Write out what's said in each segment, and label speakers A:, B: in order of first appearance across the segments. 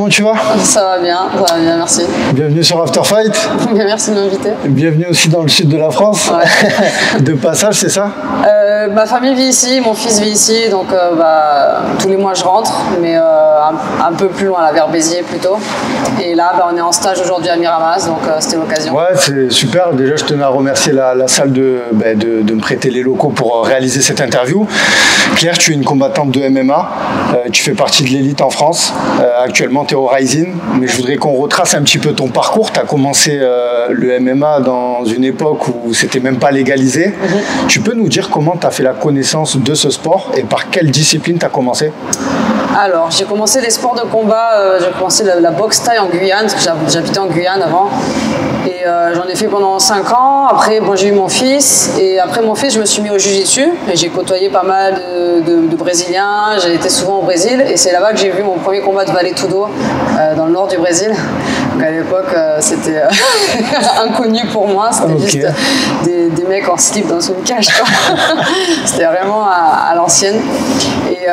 A: comment tu vas?
B: Ça va bien, merci.
A: Bienvenue sur After Fight.
B: Merci de m'inviter.
A: Bienvenue aussi dans le sud de la France. Ouais. De passage, c'est ça?
B: Ma famille vit ici, mon fils vit ici, donc tous les mois je rentre, mais un peu plus loin, vers Béziers plutôt. Et là, on est en stage aujourd'hui à Miramas, donc c'était l'occasion.
A: Ouais, c'est super. Déjà, je tenais à remercier la salle de me prêter les locaux pour réaliser cette interview. Claire, tu es une combattante de MMA. Tu fais partie de l'élite en France. Actuellement, tu es au Rising. Mais je voudrais qu'on retrace un petit peu ton parcours. Tu as commencé le MMA dans une époque où c'était même pas légalisé. Mm-hmm. Tu peux nous dire comment tu as fait la connaissance de ce sport et par quelle discipline tu as commencé?
B: Alors, j'ai commencé les sports de combat, j'ai commencé la boxe thaï en Guyane, parce que j'habitais en Guyane avant. Et j'en ai fait pendant 5 ans. Après, j'ai eu mon fils. Et après mon fils, je me suis mis au jiu-jitsu. Et j'ai côtoyé pas mal de Brésiliens. J'ai été souvent au Brésil. Et c'est là-bas que j'ai vu mon premier combat de Vale Tudo, dans le nord du Brésil. Donc à l'époque, c'était inconnu pour moi. C'était juste des mecs en slip dans une cage. C'était vraiment à l'ancienne. Et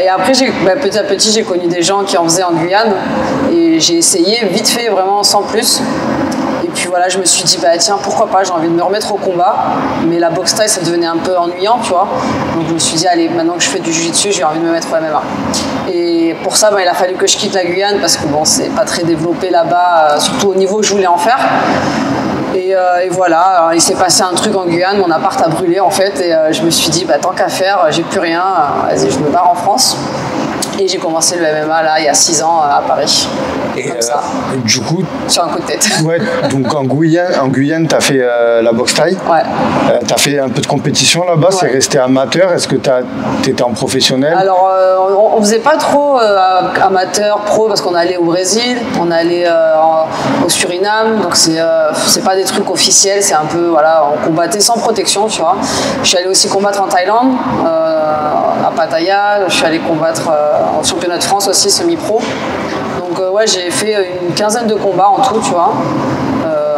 B: après, petit à petit, j'ai connu des gens qui en faisaient en Guyane. Et j'ai essayé vite fait, vraiment sans plus. Et puis voilà, je me suis dit, tiens, pourquoi pas, j'ai envie de me remettre au combat. Mais la boxe thaï, ça devenait un peu ennuyant, tu vois. Donc je me suis dit, allez, maintenant que je fais du jiu-jitsu, j'ai envie de me mettre au MMA. Et pour ça, il a fallu que je quitte la Guyane parce que c'est pas très développé là-bas, surtout au niveau que je voulais en faire. Et voilà, alors, il s'est passé un truc en Guyane, mon appart a brûlé en fait. Et je me suis dit, tant qu'à faire, j'ai plus rien, vas-y, je me barre en France. Et j'ai commencé le MMA là il y a 6 ans à Paris.
A: Et du coup,
B: sur un coup de tête.
A: Ouais, donc en Guyane, tu as fait la boxe thaï.
B: Ouais.
A: Tu as fait un peu de compétition là-bas, ouais. C'est resté amateur. Est-ce que tu étais en professionnel?
B: Alors, on faisait pas trop amateur, pro, parce qu'on allait au Brésil, on allait au Suriname, donc c'est pas des trucs officiels, c'est un peu, voilà, on combattait sans protection, tu vois. Je suis allée aussi combattre en Thaïlande, à Pattaya, je suis allée combattre en championnat de France aussi, semi-pro. Donc ouais, j'ai fait une quinzaine de combats en tout, tu vois,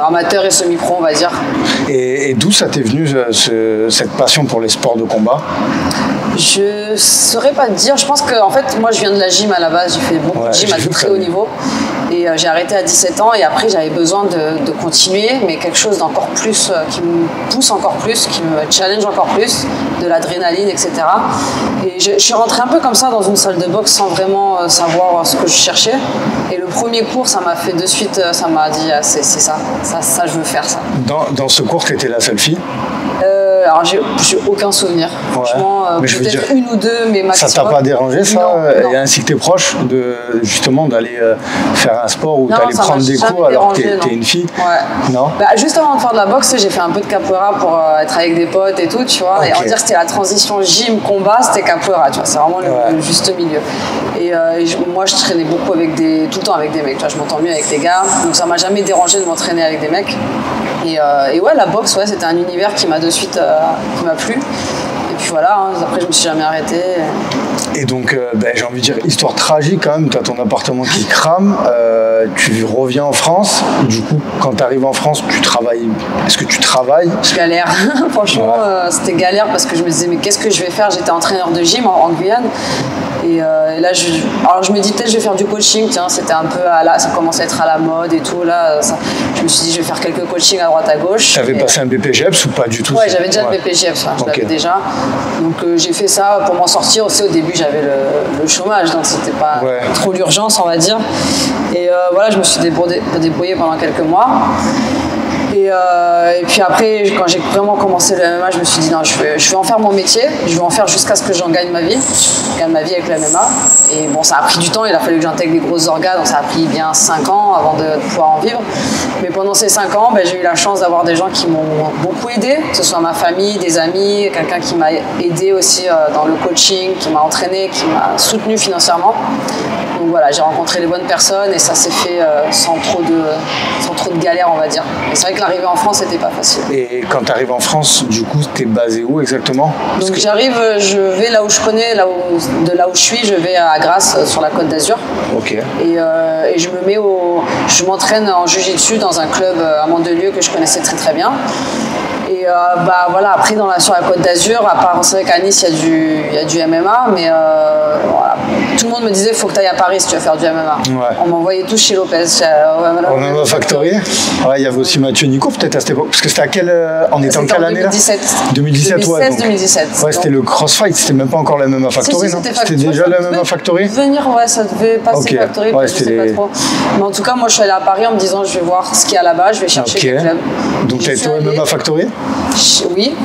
B: amateur et semi-pro, on va dire.
A: Et d'où ça t'est venu, cette passion pour les sports de combat?
B: Je saurais pas te dire, je pense que en fait, moi je viens de la gym à la base, j'ai fait beaucoup de gym à très haut niveau. Et j'ai arrêté à 17 ans et après j'avais besoin de continuer, mais quelque chose d'encore plus, qui me pousse encore plus, qui me challenge encore plus, de l'adrénaline, etc. Et je suis rentrée un peu comme ça dans une salle de boxe sans vraiment savoir ce que je cherchais. Et le premier cours, ça m'a fait de suite, ça m'a dit, c'est ça, je veux faire ça.
A: Dans ce cours, tu étais la seule fille?
B: Alors j'ai aucun souvenir, franchement, peut-être une ou deux, mais maximum.
A: Ça t'a pas dérangé ça?
B: Non.
A: Et ainsi que t'es proche justement d'aller faire un sport où t'allais prendre des cours alors que t'es une fille?
B: Ouais.
A: Non.
B: Juste avant de faire de la boxe, j'ai fait un peu de capoeira pour être avec des potes et tout, tu vois. Okay. Et on va dire que c'était la transition gym combat, c'était capoeira, tu vois. C'est vraiment le juste milieu. Et moi je traînais beaucoup tout le temps avec des mecs, tu vois. Je m'entends mieux avec des gars, donc ça m'a jamais dérangé de m'entraîner avec des mecs. Et ouais, la boxe, c'était un univers qui m'a de suite qui m'a plu. Et puis voilà, après je me suis jamais arrêtée.
A: Et donc, j'ai envie de dire, histoire tragique quand même, tu as ton appartement qui crame, tu reviens en France, du coup, quand tu arrives en France, tu travailles. Est-ce que tu travailles?
B: Je galère, franchement, c'était galère parce que je me disais, mais qu'est-ce que je vais faire? J'étais entraîneur de gym en Guyane. Et là, je me dis peut-être je vais faire du coaching, tiens, c'était un peu, ça commençait à être à la mode et tout, là, je me suis dit je vais faire quelques coachings à droite à gauche.
A: T'avais passé un BPGEPS ou pas du tout?
B: Ouais, j'avais déjà le BPGEPS, je l'avais déjà. Donc j'ai fait ça pour m'en sortir aussi. Au début, j'avais le chômage, donc c'était pas trop l'urgence, on va dire. Et voilà, je me suis débrouillée pendant quelques mois. Et puis après, quand j'ai vraiment commencé le MMA, je me suis dit non, je vais en faire mon métier, je vais en faire jusqu'à ce que j'en gagne ma vie. Je gagne ma vie avec le MMA. Et bon, ça a pris du temps, il a fallu que j'intègre les grosses orgas, donc ça a pris bien 5 ans avant de pouvoir en vivre. Mais pendant ces 5 ans, j'ai eu la chance d'avoir des gens qui m'ont beaucoup aidé, que ce soit ma famille, des amis, quelqu'un qui m'a aidé aussi dans le coaching, qui m'a entraîné, qui m'a soutenu financièrement. Donc voilà, j'ai rencontré les bonnes personnes et ça s'est fait sans trop de galères, on va dire. Et c'est vrai que l'arrivée en France n'était pas facile.
A: Et quand tu arrives en France, du coup, tu es basé où exactement?
B: Donc j'arrive, je vais là où je connais, de là où je suis, je vais à Grasse, sur la Côte d'Azur.
A: Ok.
B: Et je m'entraîne en jiu-jitsu dans un club à Mandelieu que je connaissais très très bien. Et voilà, après sur la Côte d'Azur, à part, c'est vrai qu'à Nice il y a du MMA, mais voilà, tout le monde me disait faut que tu ailles à Paris si tu veux faire du MMA.
A: Ouais.
B: On m'envoyait tous chez Lopez.
A: Au MMA Factory. Ouais, il y avait aussi Mathieu Nico peut-être à cette époque. Parce que c'était à quelle. On était en quelle année là
B: 2017, ouais.
A: 2017. Ouais, c'était le CrossFight, c'était même pas encore le MMA Factory, non? C'était déjà le MMA Factory?
B: Ouais, ça devait passer Factory, je sais pas trop. Mais en tout cas, moi je suis allée à Paris en me disant je vais voir ce qu'il y a là-bas, je vais chercher des clubs.
A: Donc tu as été au MMA Factory?
B: Oui.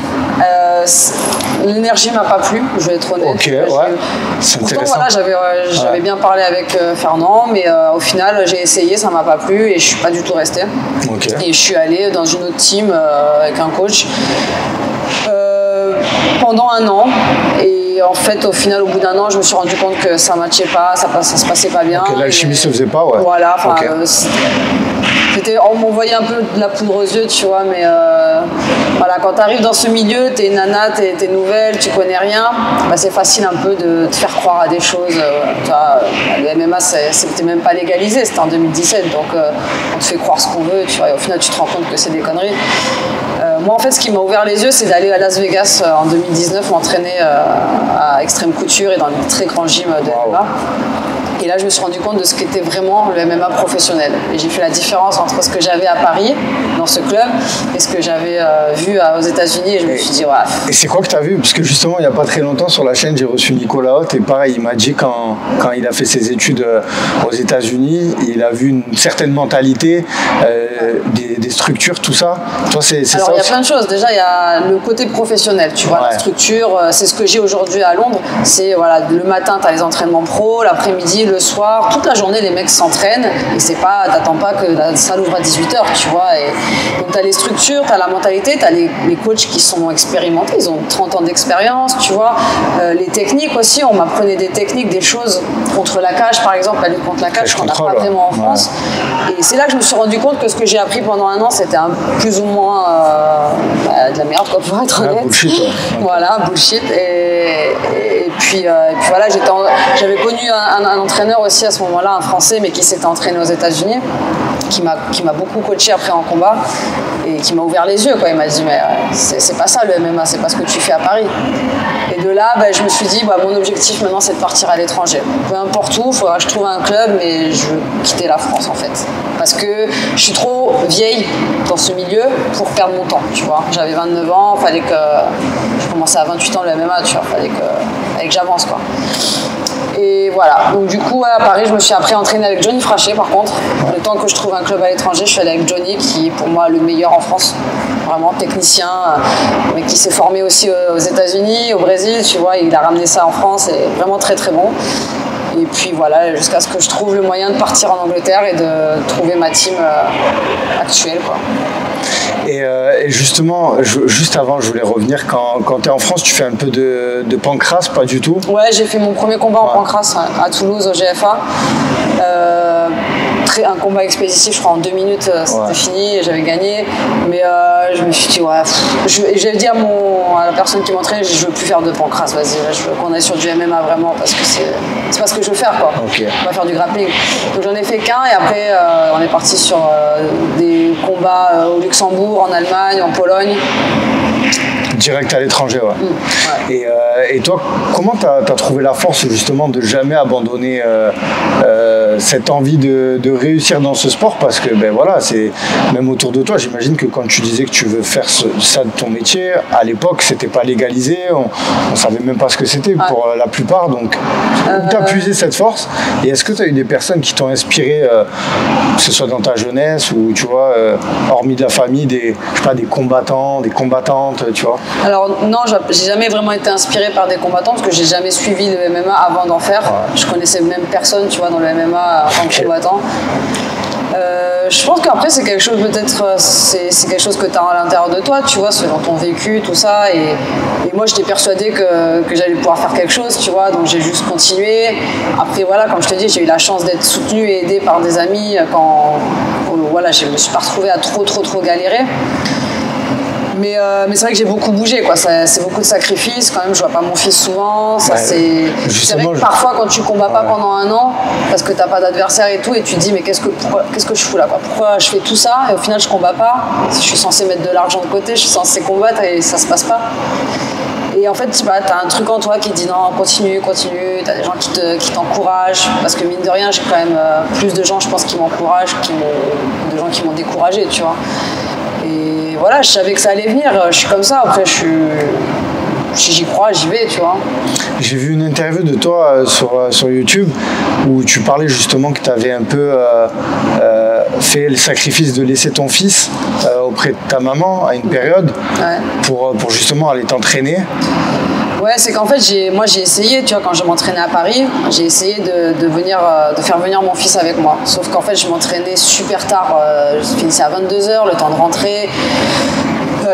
B: L'énergie m'a pas plu, je vais être honnête.
A: Ok, ouais. C'est
B: pourtant,
A: intéressant.
B: Voilà, j'avais bien parlé avec Fernand, mais au final, j'ai essayé, ça m'a pas plu et je suis pas du tout restée.
A: Okay.
B: Et je suis allée dans une autre team avec un coach pendant 1 an. Et en fait, au final, au bout d'1 an, je me suis rendu compte que ça matchait pas, ça se passait pas bien.
A: Okay, l'alchimie se faisait pas, ouais.
B: Voilà, enfin, on m'envoyait un peu de la poudre aux yeux, tu vois, mais voilà, quand tu arrives dans ce milieu, t'es une nana, t'es nouvelle, tu connais rien, bah, c'est facile un peu de te faire croire à des choses. Tu vois, le MMA, c'était même pas légalisé, c'était en 2017, donc on te fait croire ce qu'on veut, tu vois, et au final, tu te rends compte que c'est des conneries. Moi, en fait, ce qui m'a ouvert les yeux, c'est d'aller à Las Vegas en 2019 m'entraîner à Extrême Couture et dans les très grands gyms de MMA. Et là, je me suis rendu compte de ce qu'était vraiment le MMA professionnel. Et j'ai fait la différence entre ce que j'avais à Paris, dans ce club, et ce que j'avais vu aux États-Unis. Et je me suis dit, ouais.
A: Et c'est quoi que tu as vu? Parce que justement, il n'y a pas très longtemps, sur la chaîne, j'ai reçu Nicolas Haute. Et pareil, il m'a dit quand il a fait ses études aux États-Unis, il a vu une certaine mentalité, des structures, tout ça. Toi, c'est ça?
B: Alors, il y a plein de choses. Déjà, il y a le côté professionnel. Tu vois, la structure, c'est ce que j'ai aujourd'hui à Londres. C'est, voilà, le matin, tu as les entraînements pro, l'après-midi, le soir, toute la journée, les mecs s'entraînent et c'est pas, t'attends pas que la salle ouvre à 18h, tu vois. Et donc, t'as les structures, t'as la mentalité, t'as les coachs qui sont expérimentés, ils ont 30 ans d'expérience, tu vois. Les techniques aussi, on m'apprenait des techniques, des choses contre la cage, par exemple, la lutte contre la cage, qu'on n'a pas vraiment en France. Et c'est là que je me suis rendu compte que ce que j'ai appris pendant 1 an, c'était plus ou moins de la merde, quoi, pour être honnête.
A: Bullshit,
B: voilà, bullshit. Et puis voilà, j'avais connu un entraîneur aussi à ce moment-là, un Français, mais qui s'était entraîné aux États-Unis, qui m'a beaucoup coaché après en combat et qui m'a ouvert les yeux, quoi. Il m'a dit mais c'est pas ça le MMA, c'est pas ce que tu fais à Paris. Et de là, je me suis dit mon objectif maintenant c'est de partir à l'étranger. Peu importe où, il faudra que je trouve un club, mais je veux quitter la France en fait. Parce que je suis trop vieille dans ce milieu pour perdre mon temps, tu vois. J'avais 29 ans, fallait que je commençais à 28 ans le MMA, tu vois, fallait que j'avance, quoi. Et voilà, donc du coup à Paris je me suis après entraînée avec Johnny Frachet par contre. Le temps que je trouve un club à l'étranger, je suis allée avec Johnny qui est pour moi le meilleur en France, vraiment technicien, mais qui s'est formé aussi aux États-Unis, au Brésil, tu vois, il a ramené ça en France et vraiment très très bon. Et puis voilà, jusqu'à ce que je trouve le moyen de partir en Angleterre et de trouver ma team actuelle, quoi.
A: Et justement, juste avant, je voulais revenir, quand tu es en France, tu fais un peu de pancrace, pas du tout?
B: Ouais, j'ai fait mon premier combat en pancrace à Toulouse, au GFA. Un combat expéditif, je crois en 2 minutes, c'était fini et j'avais gagné. Mais je me suis dit, j'avais dit à la personne qui m'entraînait, je veux plus faire de pancrace, vas-y, je veux qu'on aille sur du MMA vraiment, parce que c'est pas ce que je veux faire, quoi.
A: Okay.
B: On va faire du grappling. Donc j'en ai fait qu'un et après on est parti sur des combats au Luxembourg, en Allemagne, en Pologne.
A: Direct à l'étranger, ouais. Et toi, comment tu as trouvé la force justement de jamais abandonner cette envie de réussir dans ce sport? Parce que voilà, c'est même autour de toi, j'imagine que quand tu disais que tu veux faire ça de ton métier, à l'époque c'était pas légalisé, on savait même pas ce que c'était pour la plupart. Donc où tu as puisé cette force? Et est-ce que tu as eu des personnes qui t'ont inspiré, que ce soit dans ta jeunesse ou tu vois, hormis de la famille, des combattants, des combattantes, tu vois?
B: Alors non, j'ai jamais vraiment été inspirée par des combattants parce que j'ai jamais suivi le MMA avant d'en faire. Je connaissais même personne, tu vois, dans le MMA en tant que combattant. Je pense qu'après c'est quelque chose, peut-être c'est quelque chose que tu as à l'intérieur de toi, tu vois, selon ton vécu, tout ça. Et moi j'étais persuadée que j'allais pouvoir faire quelque chose, tu vois, donc j'ai juste continué. Après voilà, comme je te dis, j'ai eu la chance d'être soutenue et aidée par des amis quand je me suis pas retrouvée à trop galérer. Mais c'est vrai que j'ai beaucoup bougé, quoi. C'est beaucoup de sacrifices. Quand même, je vois pas mon fils souvent. C'est vrai que parfois, quand tu combats pas pendant 1 an, parce que t'as pas d'adversaire et tout, et tu te dis, mais qu'est-ce que je fous là, quoi? Pourquoi je fais tout ça et au final je combats pas? Je suis censée mettre de l'argent de côté, je suis censée combattre et ça se passe pas. Et en fait, tu as un truc en toi qui te dit non, continue, tu as des gens qui t'encouragent, parce que mine de rien, j'ai quand même plus de gens, je pense, qui m'encouragent, de gens qui m'ont découragé, tu vois. Et voilà, je savais que ça allait venir, je suis comme ça, après si j'y crois, j'y vais, tu vois.
A: J'ai vu une interview de toi sur YouTube où tu parlais justement que tu avais un peu fait le sacrifice de laisser ton fils auprès de ta maman à une période pour justement aller t'entraîner.
B: Ouais, c'est qu'en fait, j'ai essayé, tu vois, quand je m'entraînais à Paris, j'ai essayé de faire venir mon fils avec moi. Sauf qu'en fait, je m'entraînais super tard, je finissais à 22h, le temps de rentrer.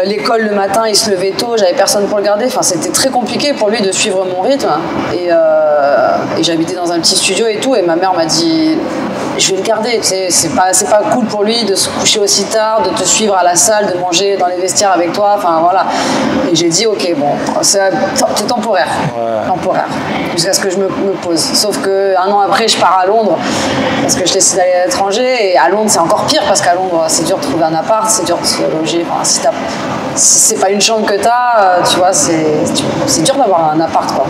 B: L'école le matin, il se levait tôt, j'avais personne pour le garder. Enfin, c'était très compliqué pour lui de suivre mon rythme. Et j'habitais dans un petit studio et tout. Et ma mère m'a dit, je vais le garder. Tu sais, c'est pas cool pour lui de se coucher aussi tard, de te suivre à la salle, de manger dans les vestiaires avec toi. Enfin voilà. Et j'ai dit, ok, bon, c'est temporaire, temporaire, jusqu'à ce que je me pose. Sauf que 1 an après, je pars à Londres parce que je décide d'aller à l'étranger. Et à Londres, c'est encore pire parce qu'à Londres, c'est dur de trouver un appart, c'est dur de se loger. Enfin, si c'est pas une chambre que t'as, tu vois, c'est dur d'avoir un appart, quoi.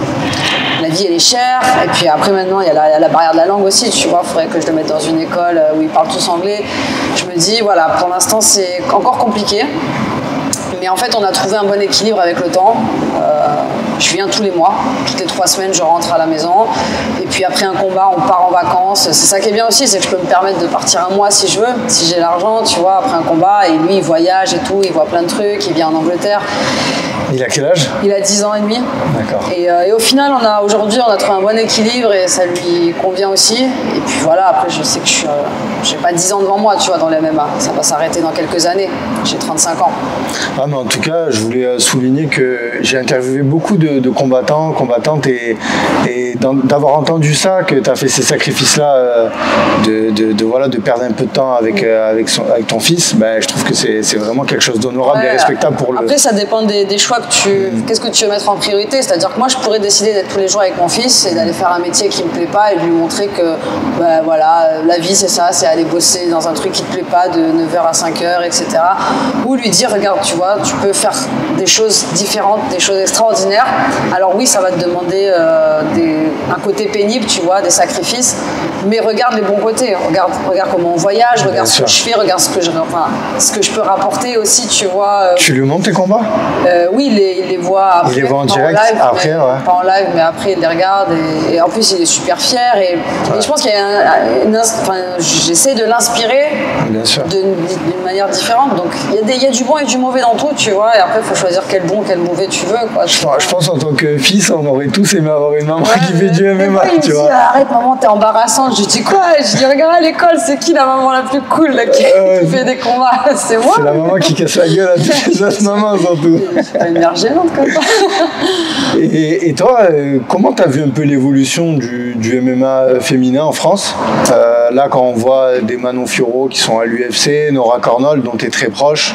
B: La vie, elle est chère. Et puis après, maintenant, il y a la barrière de la langue aussi, tu vois. Il faudrait que je le mette dans une école où ils parlent tous anglais. Je me dis, voilà, pour l'instant, c'est encore compliqué. Mais en fait, on a trouvé un bon équilibre avec le temps. Je viens tous les mois. Toutes les 3 semaines, je rentre à la maison. Et puis après un combat, on part en vacances. C'est ça qui est bien aussi, c'est que je peux me permettre de partir 1 mois si je veux, si j'ai l'argent, tu vois, après un combat. Et lui, il voyage et tout, il voit plein de trucs, il vient en Angleterre.
A: Il a quel âge ?
B: Il a 10 ans et demi.
A: D'accord.
B: Et au final, aujourd'hui, on a trouvé un bon équilibre et ça lui convient aussi. Et puis voilà, après, je sais que j'ai pas 10 ans devant moi, tu vois, dans le MMA. Ça va s'arrêter dans quelques années. J'ai 35 ans.
A: Ah, mais en tout cas, je voulais souligner que j'ai interviewé beaucoup de combattants, combattantes et d'avoir entendu ça, que tu as fait ces sacrifices-là, de perdre un peu de temps avec ton fils, ben, je trouve que c'est vraiment quelque chose d'honorable et respectable pour le...
B: Après, ça dépend des choix qu'est-ce que tu veux mettre en priorité. C'est-à-dire que moi, je pourrais décider d'être tous les jours avec mon fils et d'aller faire un métier qui me plaît pas et lui montrer que ben, voilà, la vie, c'est ça, c'est aller bosser dans un truc qui te plaît pas de 9h à 5h, etc. Ou lui dire, regarde, tu vois, tu peux faire des choses différentes, des choses extraordinaires. Alors oui, ça va te demander un côté pénible, tu vois, des sacrifices, mais regarde les bons côtés. Regarde comment on voyage, regarde ce que je fais, regarde ce que je peux rapporter aussi, tu vois.
A: Tu lui montres tes combats ?
B: Oui, il les voit après.
A: Il les voit en direct
B: live,
A: après, ouais.
B: Pas en live, mais après il les regarde et en plus il est super fier et je pense qu'il y a j'essaie de l'inspirer d'une manière différente. Donc il y a du bon et du mauvais dans tout, tu vois, et après il faut choisir quel bon, quel mauvais tu veux, quoi.
A: Je pense en tant que fils, on aurait tous aimé avoir une maman qui fait du MMA, tu vois.
B: Arrête maman, t'es embarrassante. Je dis quoi? Je dis regarde à l'école, c'est qui la maman la plus cool là, qui fait des combats? C'est moi.
A: C'est la maman qui casse la gueule à toutes les autres mamans surtout.
B: C'est une mère gênante comme ça.
A: Et toi, comment t'as vu un peu l'évolution du MMA féminin en France? Là, quand on voit des Manon Fiorot qui sont à l'UFC, Nora Cornol, dont tu es très proche,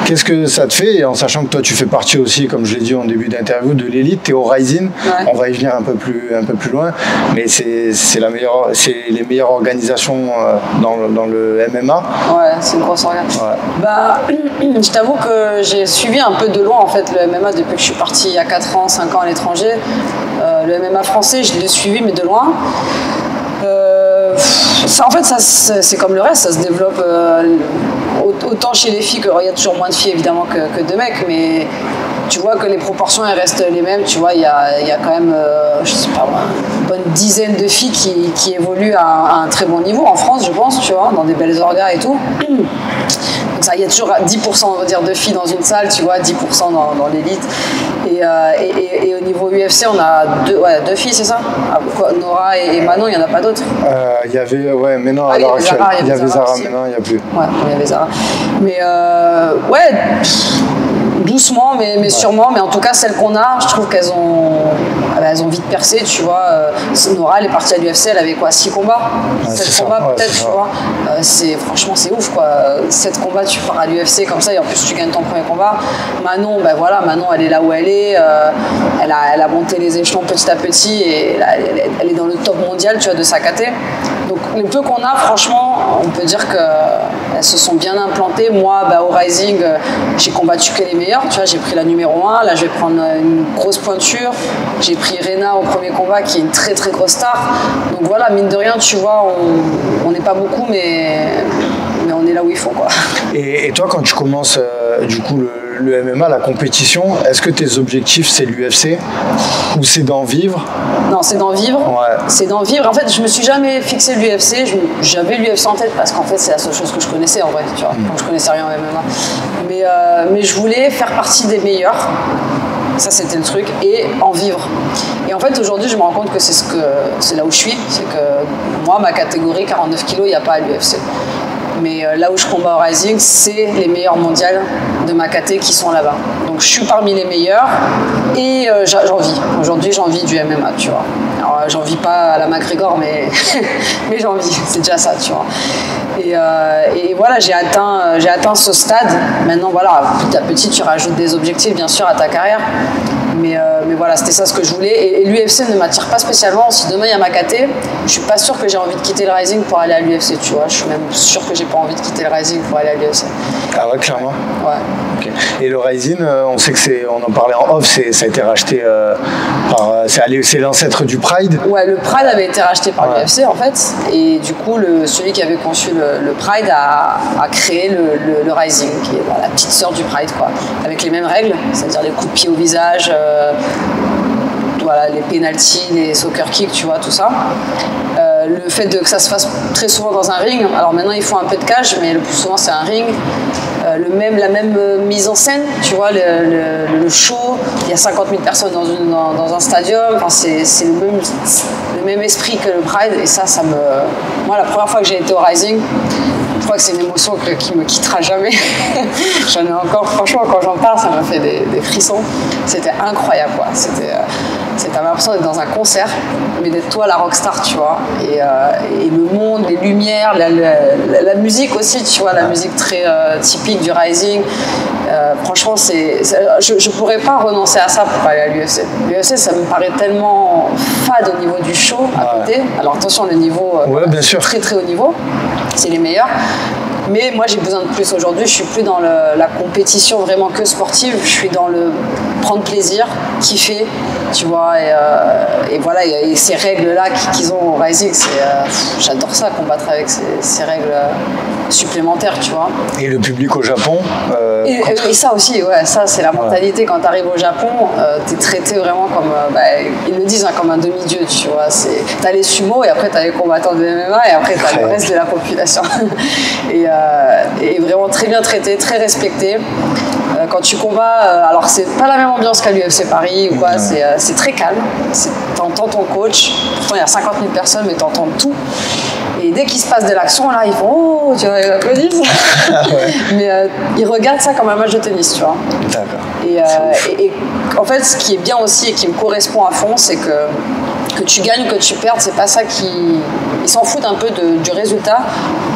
A: qu'est-ce que ça te fait? Et en sachant que toi, tu fais partie aussi, comme je l'ai dit en début d'interview, de l'élite, tu es au Rising. On va y venir un peu plus loin, mais c'est les meilleures organisations dans le MMA.
B: Ouais, c'est une grosse organisation. Ouais. Bah, je t'avoue que j'ai suivi un peu de loin en fait le MMA depuis que je suis partie il y a 4 ans, 5 ans à l'étranger. Le MMA français, je l'ai suivi, mais de loin. En fait, c'est comme le reste, ça se développe autant chez les filles, il y a toujours moins de filles évidemment que de mecs, mais tu vois que les proportions elles restent les mêmes. Tu vois, il y a quand même, je sais pas, une bonne dizaine de filles qui évoluent à un très bon niveau en France, je pense, tu vois, dans des belles orgas et tout. Donc il y a toujours 10% on va dire, de filles dans une salle, tu vois, 10% dans l'élite. Et au niveau UFC, on a deux filles, c'est ça? Nora et Manon, il n'y en a pas d'autres?
A: Il y avait, ouais, mais non, à l'heure actuelle, il y avait Zara, maintenant il n'y a plus.
B: Ouais, il y avait Zara. Mais ouais, doucement, mais sûrement. Mais en tout cas, celles qu'on a, je trouve qu'elles ont vite percé, tu vois. Nora, elle est partie à l'UFC, elle avait quoi, 6 combats? 7 combats peut-être, tu vois. Franchement, c'est ouf, quoi. 7 combats, tu pars à l'UFC comme ça, et en plus, tu gagnes ton premier combat. Manon, ben voilà, Manon, elle est là où elle est. Elle a monté les échelons petit à petit, et là, elle est dans le top mondial, tu vois, de sa caté. Donc, le peu qu'on a, franchement, on peut dire qu'elle elles se sont bien implantées. Moi, au Rising, j'ai combattu que les meilleurs. Tu vois, j'ai pris la numéro 1. Là, je vais prendre une grosse pointure. J'ai pris Rena au premier combat, qui est une très très grosse star. Donc voilà, mine de rien, tu vois, on n'est pas beaucoup, mais on est là où il faut, quoi.
A: Et toi, quand tu commences du coup le MMA, la compétition, est-ce que tes objectifs c'est l'UFC ou c'est d'en vivre?
B: Non, c'est d'en vivre.
A: Ouais.
B: C'est d'en vivre. En fait, je me suis jamais fixé l'UFC. J'avais l'UFC en tête parce qu'en fait, c'est la seule chose que je connaissais en vrai. Tu vois, donc je connaissais rien en MMA. Mais je voulais faire partie des meilleurs. Ça, c'était le truc, et en vivre. Et en fait, aujourd'hui, je me rends compte que c'est là où je suis. C'est que moi, ma catégorie 49 kg, il n'y a pas à l'UFC. Mais là où je combats au Rising, c'est les meilleurs mondiales de ma caté qui sont là-bas. Donc je suis parmi les meilleurs et j'en vis. Aujourd'hui, j'en vis du MMA, tu vois. Alors, j'en vis pas à la McGregor, mais j'en vis. C'est déjà ça, tu vois. Et voilà, j'ai atteint ce stade. Maintenant, voilà, petit à petit, tu rajoutes des objectifs, bien sûr, à ta carrière. Mais voilà, c'était ça ce que je voulais. Et l'UFC ne m'attire pas spécialement. Si demain il y a ma KT, je suis pas sûre que j'ai envie de quitter le Rising pour aller à l'UFC, tu vois. Je suis même sûre que j'ai pas envie de quitter le Rising pour aller à l'UFC.
A: Ah ouais, clairement.
B: Ouais.
A: Okay. Et le Rising, on sait que on en parlait en off, ça a été racheté par. C'est l'ancêtre du Pride.
B: Ouais, le Pride avait été racheté par l'UFC en fait. Et du coup, celui qui avait conçu le Pride a créé le Rising, qui est la petite sœur du Pride, quoi. Avec les mêmes règles, c'est-à-dire les coups de pied au visage. Voilà, les pénaltys, les soccer kicks, tu vois, tout ça. Le fait que ça se fasse très souvent dans un ring, alors maintenant ils font un peu de cage, mais le plus souvent c'est un ring. La même mise en scène, tu vois, le show, il y a 50 000 personnes dans un stadium, enfin, c'est le même esprit que le Pride, et ça me... Moi, la première fois que j'ai été au Rising, je crois que c'est une émotion qui me quittera jamais. J'en ai encore, franchement, quand j'en parle, ça m'a fait des frissons. C'était incroyable, quoi. T'avais l'impression d'être dans un concert, mais d'être toi la rockstar, tu vois. Et le monde, les lumières, la musique aussi, tu vois, la musique très typique du Rising. Franchement, je pourrais pas renoncer à ça pour aller à l'UFC. L'UFC, ça me paraît tellement fade au niveau du show à côté. Alors attention, le niveau,
A: bien sûr.
B: Très très haut niveau, c'est les meilleurs. Mais moi, j'ai besoin de plus aujourd'hui. Je suis plus dans la compétition vraiment que sportive. Je suis dans le prendre plaisir, kiffer, tu vois. Et voilà, et ces règles-là qu'ils ont au Rising, j'adore ça, combattre avec ces règles supplémentaires, tu vois.
A: Et le public au Japon
B: et ça aussi, ouais, ça c'est la mentalité. Quand tu arrives au Japon, tu es traité vraiment comme, ils le disent, comme un demi-dieu, tu vois. T'as les sumo et après t'as les combattants de MMA et après t'as le reste de la population. Et vraiment très bien traité, très respecté. Quand tu combats, alors c'est pas la même ambiance qu'à l'UFC Paris ou quoi, c'est très calme. T'entends ton coach, pourtant il y a 50 000 personnes, mais t'entends tout. Et dès qu'il se passe de l'action, là, ils font oh, tu vois, ils applaudissent. Mais ils regardent ça comme un match de tennis, tu vois.
A: D'accord.
B: Et en fait, ce qui est bien aussi et qui me correspond à fond, c'est que tu gagnes ou que tu perdes, c'est pas ça qui... Ils s'en foutent un peu du résultat,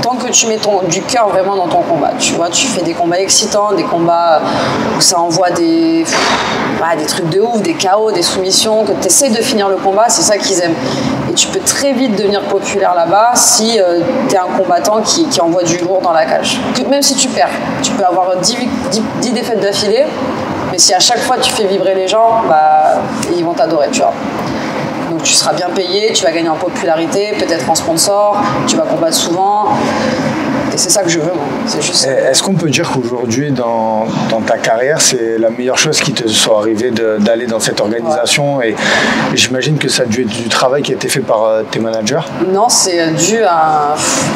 B: tant que tu mets du cœur vraiment dans ton combat. Tu vois, tu fais des combats excitants, des combats où ça envoie des trucs de ouf, des KO, des soumissions, que tu essaies de finir le combat, c'est ça qu'ils aiment. Et tu peux très vite devenir populaire là-bas si tu es un combattant qui envoie du lourd dans la cage. Même si tu perds, tu peux avoir 10 défaites d'affilée, mais si à chaque fois tu fais vibrer les gens, ils vont t'adorer, tu vois. Donc tu seras bien payé, tu vas gagner en popularité, peut-être en sponsor, tu vas combattre souvent. Et c'est ça que je veux, moi. C'est juste...
A: Est-ce qu'on peut dire qu'aujourd'hui, dans ta carrière, c'est la meilleure chose qui te soit arrivée d'aller dans cette organisation? Et j'imagine que ça a dû être du travail qui a été fait par tes managers?
B: Non, c'est dû à...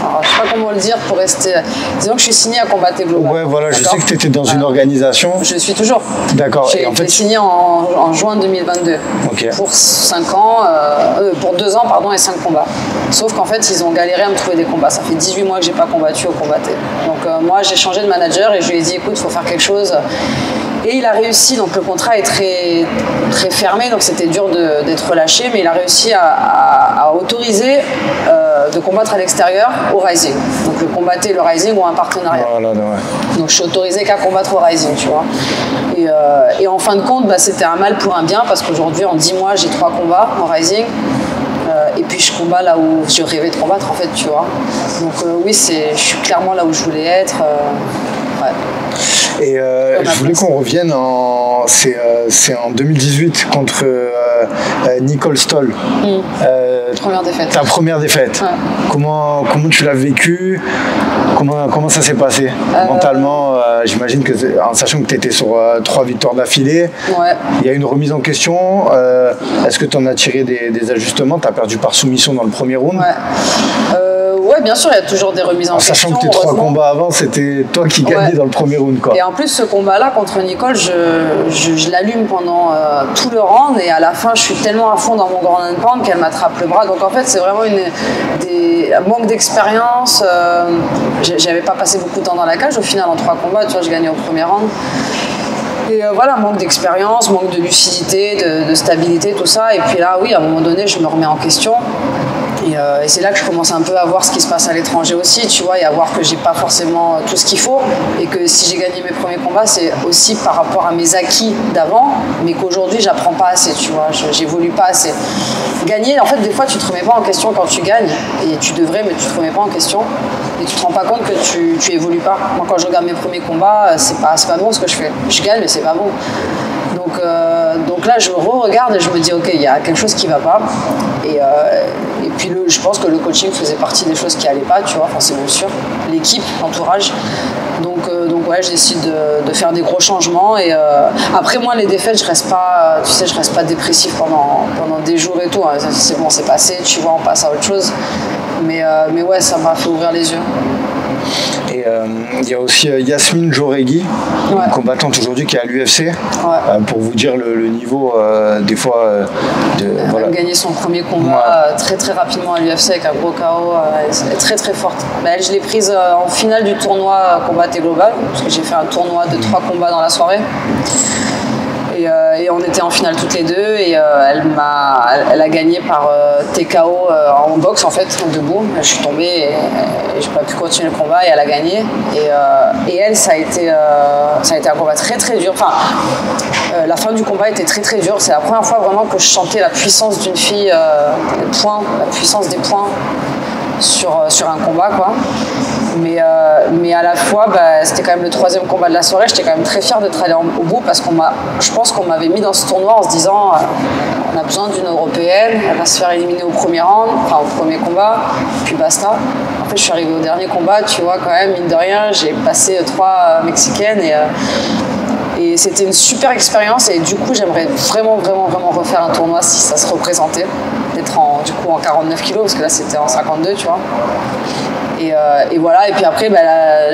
B: Alors, je ne sais pas comment le dire pour rester... Disons que je suis signée à Combat Global.
A: Ouais, voilà, je sais que tu étais dans une organisation.
B: Je suis toujours.
A: D'accord.
B: J'ai été signée en juin 2022.
A: Okay.
B: Pour 2 ans, pardon, et 5 combats. Sauf qu'en fait, ils ont galéré à me trouver des combats. Ça fait 18 mois que j'ai pas combattu au Combatté. Donc moi, j'ai changé de manager et je lui ai dit, écoute, il faut faire quelque chose. Et il a réussi, donc le contrat est très, très fermé, donc c'était dur d'être relâché, mais il a réussi à autoriser de combattre à l'extérieur au Rising. Donc le Combatté et le Rising ont un partenariat.
A: Voilà, ouais.
B: Donc je suis autorisée qu'à combattre au Rising, tu vois. Et en fin de compte, c'était un mal pour un bien, parce qu'aujourd'hui, en 10 mois, j'ai 3 combats au Rising. puis je combats là où je rêvais de combattre en fait, tu vois. Donc oui, je suis clairement là où je voulais être. Ouais.
A: Et je voulais qu'on revienne c'est en 2018 contre Nicole Stoll.
B: Première défaite.
A: Ta première défaite.
B: Ouais.
A: Comment tu l'as vécu? Comment ça s'est passé mentalement? J'imagine que, en sachant que tu étais sur 3 victoires d'affilée, il y a une remise en question. Est-ce que tu en as tiré des ajustements? Tu as perdu par soumission dans le premier round.
B: Ouais, bien sûr, il y a toujours des remises en question.
A: Sachant que tes 3 combats avant, c'était toi qui gagnais dans le premier round, quoi.
B: Et en plus, ce combat-là contre Nicole, je l'allume pendant tout le round et à la fin, je suis tellement à fond dans mon ground and pound qu'elle m'attrape le bras. Donc en fait, c'est vraiment un manque d'expérience. J'avais pas passé beaucoup de temps dans la cage. Au final, en 3 combats, tu vois, je gagnais au premier round. Et voilà, manque d'expérience, manque de lucidité, de stabilité, tout ça. Et puis là, oui, à un moment donné, je me remets en question. Et c'est là que je commence un peu à voir ce qui se passe à l'étranger aussi, tu vois, et à voir que j'ai pas forcément tout ce qu'il faut. Et que si j'ai gagné mes premiers combats, c'est aussi par rapport à mes acquis d'avant, mais qu'aujourd'hui, j'apprends pas assez, tu vois, j'évolue pas assez. Gagner, en fait, des fois, tu te remets pas en question quand tu gagnes, et tu devrais, mais tu te remets pas en question. Et tu te rends pas compte que tu évolues pas. Moi, quand je regarde mes premiers combats, c'est pas bon ce que je fais. Je gagne, mais c'est pas bon. Donc là, je re-regarde et je me dis, ok, il y a quelque chose qui va pas. Et puis, je pense que le coaching faisait partie des choses qui allaient pas, tu vois, enfin, c'est bien sûr. L'équipe, l'entourage. Donc ouais, je décide de faire des gros changements. Et après, moi, les défaites, je reste pas dépressif pendant des jours et tout. Hein. C'est bon, c'est passé, tu vois, on passe à autre chose. Mais ouais, ça m'a fait ouvrir les yeux.
A: Et il y a aussi Yasmine Jauregui, une combattante aujourd'hui qui est à l'UFC. Pour vous dire le niveau, des fois.
B: Elle a gagné son premier combat très très rapidement à l'UFC avec un gros KO. Elle est très très forte. Elle, je l'ai prise en finale du tournoi Combat et Global, parce que j'ai fait un tournoi de 3 combats dans la soirée. Et on était en finale toutes les deux et elle a gagné par TKO en boxe en fait, debout. Je suis tombée et j'ai pas pu continuer le combat et elle a gagné. Et elle, ça a été un combat très très dur. Enfin, la fin du combat était très très dure. C'est la première fois vraiment que je sentais la puissance d'une fille, la puissance des points sur un combat, quoi. Mais à la fois, c'était quand même le 3e combat de la soirée. J'étais quand même très fière d'être allée au bout parce je pense qu'on m'avait mis dans ce tournoi en se disant on a besoin d'une européenne, elle va se faire éliminer au premier round, enfin au premier combat, puis basta. En fait, je suis arrivée au dernier combat, tu vois, quand même, mine de rien, j'ai passé 3 mexicaines et c'était une super expérience. Et du coup, j'aimerais vraiment, vraiment, vraiment refaire un tournoi si ça se représentait, d'être en 49 kilos, parce que là c'était en 52, tu vois. Et voilà, et puis après,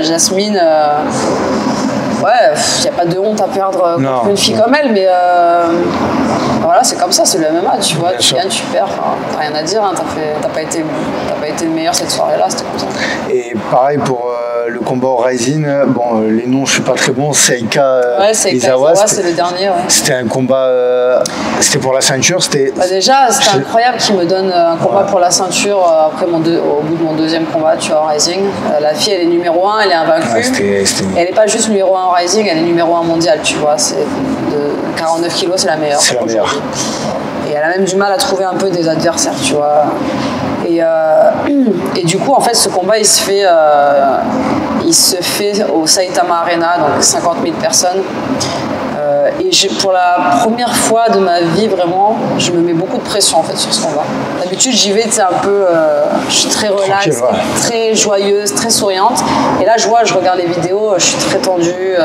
B: Jasmine, il n'y a pas de honte à perdre contre une fille comme elle, mais voilà, c'est comme ça, c'est le MMA, tu vois, tu gagnes, tu perds, t'as rien à dire, hein, t'as pas été le meilleur cette soirée-là, c'était comme ça.
A: Et pareil pour le combat au Rising, bon, les noms, je suis pas très bon, Seika
B: Izawa, c'est le dernier. Ouais.
A: C'était un combat, c'était pour la ceinture,
B: déjà, c'était incroyable qu'il me donne un combat pour la ceinture après au bout de mon 2e combat, tu vois, au Rising. La fille, elle est numéro 1, elle est invaincue. Elle n'est pas juste numéro 1 au Rising, elle est numéro 1 mondial, tu vois. C'est de 49 kilos, c'est la meilleure.
A: C'est la meilleure.
B: Et elle a même du mal à trouver un peu des adversaires, tu vois. Et du coup, en fait, ce combat, il se fait au Saitama Arena, donc 50 000 personnes. Et pour la première fois de ma vie, vraiment, je me mets beaucoup de pression en fait sur ce combat. D'habitude, j'y vais, un peu, je suis très relax, très joyeuse, très souriante. Et là, je regarde les vidéos, je suis très tendue.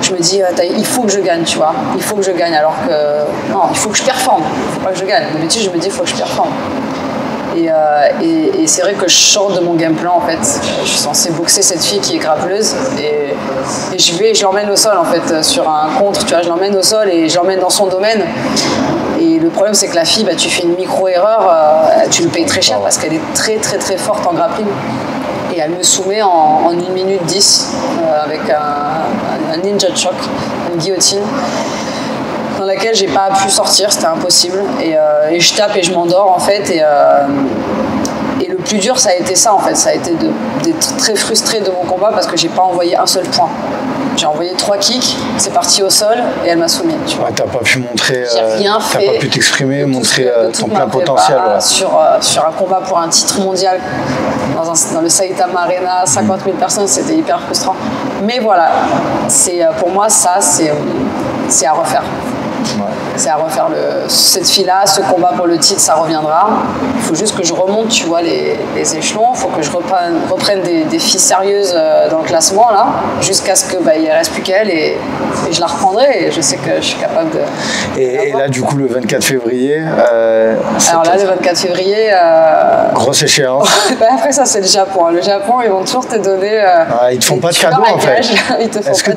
B: Je me dis, il faut que je gagne, tu vois. Il faut que je gagne, alors que non, il faut que je performe. Il ne faut pas que je gagne. D'habitude, je me dis, il faut que je performe. Et c'est vrai que je sors de mon game plan en fait. Je suis censée boxer cette fille qui est grappleuse et je l'emmène au sol en fait sur un contre, tu vois, je l'emmène au sol et je l'emmène dans son domaine. Et le problème c'est que la fille, tu fais une micro-erreur, tu le payes très cher parce qu'elle est très très très forte en grappling. Et elle me soumet en 1 minute 10 avec un ninja choke, une guillotine, dans laquelle j'ai pas pu sortir, c'était impossible. Et je tape et je m'endors en fait. Et le plus dur, ça a été ça en fait. Ça a été d'être très frustrée de mon combat parce que j'ai pas envoyé un seul point. J'ai envoyé 3 kicks, c'est parti au sol et elle m'a soumis. Tu vois.
A: Ouais, t'as pas pu montrer,
B: j'ai rien fait.
A: T'as pas pu t'exprimer, montrer ton plein
B: ma prépa
A: potentiel.
B: Sur un combat pour un titre mondial dans le Saitama Arena, 50 000 personnes, c'était hyper frustrant. Mais voilà, pour moi, ça, c'est à refaire. Ouais. C'est à refaire cette fille-là, ce combat pour le titre, ça reviendra. Il faut juste que je remonte, tu vois, les échelons. Il faut que je reprenne des filles sérieuses dans le classement, là, jusqu'à ce qu'il ne reste plus qu'elle et je la reprendrai. Et je sais que je suis capable de...
A: Et là, du coup, le 24 février...
B: Alors là, le 24 février...
A: grosse échéance.
B: Après ça, c'est le Japon. Le Japon, ils vont toujours te donner...
A: ils te font pas de cadeaux, en fait.
B: Ils te font
A: Est-ce que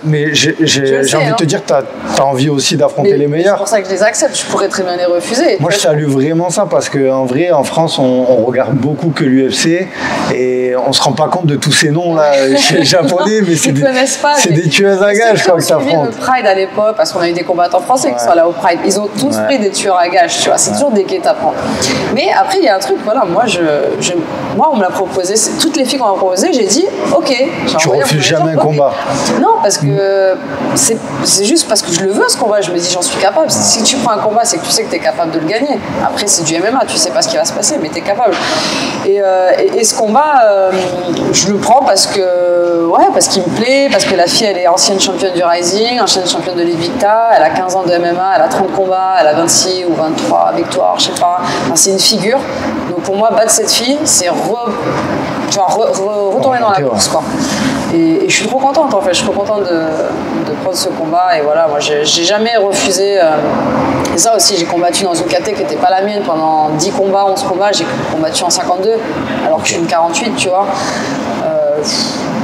A: Mais j'ai envie de te dire que tu as envie aussi d'affronter les meilleurs.
B: C'est pour ça que je les accepte, je pourrais très bien les refuser.
A: Moi, je salue vraiment ça parce qu'en vrai, en France, on regarde beaucoup que l'UFC et on se rend pas compte de tous ces noms-là chez les Japonais, mais c'est des tueuses à gages que tu affrontes.
B: Le Pride à l'époque, parce qu'on a eu des combattants français qui sont là au Pride, ils ont tous pris des tueurs à gages, tu vois, c'est toujours des guet apens. Mais après, il y a un truc, voilà, moi, on me l'a proposé, toutes les filles qu'on m'a proposé, j'ai dit, ok.
A: Tu refuses jamais un combat?
B: Non, parce que c'est juste parce que je le veux ce combat, je me dis, j'en suis capable. Si tu prends un combat, c'est que tu sais que tu es capable de le gagner. Après, c'est du MMA, tu sais pas ce qui va se passer, mais tu es capable. Et ce combat, je le prends parce qu'il me plaît, parce que la fille, elle est ancienne championne du Rising, ancienne championne de l'Invicta, elle a 15 ans de MMA, elle a 30 combats, elle a 26 ou 23 victoires, je sais pas. Enfin, c'est une figure. Donc pour moi, battre cette fille, c'est retourner dans la course, quoi. Et je suis trop contente, en fait. Je suis trop contente de prendre ce combat. Et voilà, moi, j'ai jamais refusé. Et ça aussi, j'ai combattu dans une KT qui n'était pas la mienne pendant 10 combats, 11 combats. J'ai combattu en 52, alors que je suis une 48, tu vois.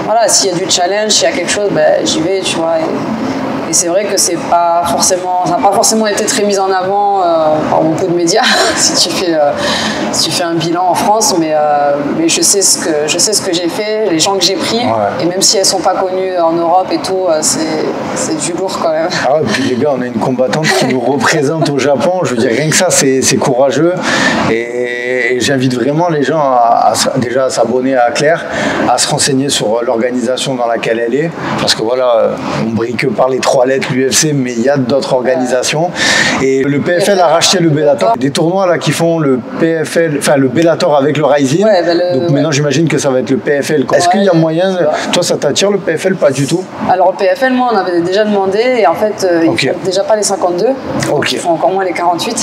B: Voilà, s'il y a du challenge, s'il y a quelque chose, j'y vais, tu vois. Et c'est vrai que ça n'a pas forcément été très mis en avant par beaucoup de médias si tu fais un bilan en France, mais je sais ce que j'ai fait, les gens que j'ai pris, et même si elles sont pas connues en Europe et tout, c'est du lourd quand même.
A: Ah ouais, puis les gars, on a une combattante qui nous représente au Japon, je veux dire, rien que ça, c'est courageux, et j'invite vraiment les gens à s'abonner à Claire, à se renseigner sur l'organisation dans laquelle elle est, parce que voilà, on brille que par les 3 lettres l'UFC, mais il y a d'autres organisations. Et le PFL a racheté le Bellator. Des tournois là qui font le PFL, enfin le Bellator avec le Rising. Donc maintenant j'imagine que ça va être le PFL. Est-ce qu'il y a moyen, toi ça t'attire le PFL? Pas du tout.
B: Alors le PFL, moi on avait déjà demandé et en fait ils font déjà pas les 52, ils font encore moins les 48.